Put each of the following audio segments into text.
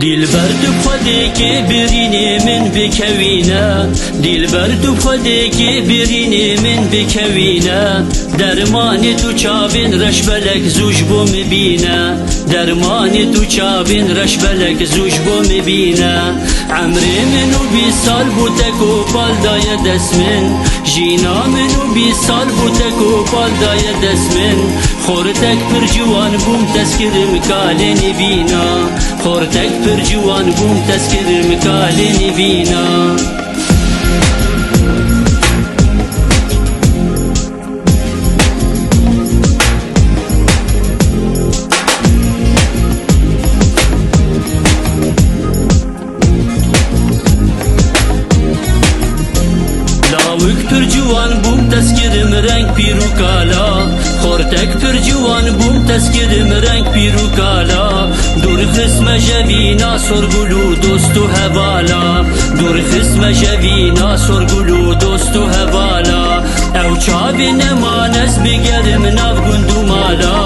دلبر تو خودی که برینی من بکوینه، دلبر تو خودی که برینی من بکوینه، درمان تو چاوین رش بلک زوج بو مبینه، درمان تو چاوین رش بلک زوج بو مبینه. عمری منو 20 سال بو تکو پال دای دست من، جینا منو 20 سال بو تکو پال دای دست من. خورتک پر جوان بوم تسکر مکالی نبینا، خورتک پر جوان بوم تسکر مکالی نبینا. لاوک پر جوان بوم تسکرم رنگ پیرو کالا، خورتک پر جوان بوم تسکرم رنگ پیرو کالا. دور خسم جوینا سرگلو دوستو هوالا، دور خسم جوینا سرگلو دوستو هوالا. او چابی نمانس بگرم ناف گندو مالا،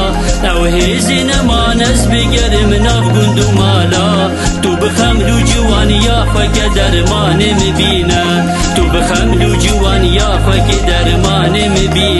او هیزی نمانس بگرم ناف گندو مالا. تو بخملو جوان یا فک درمان مبینه، تو بخملو جوان یا فک درمان مبینه.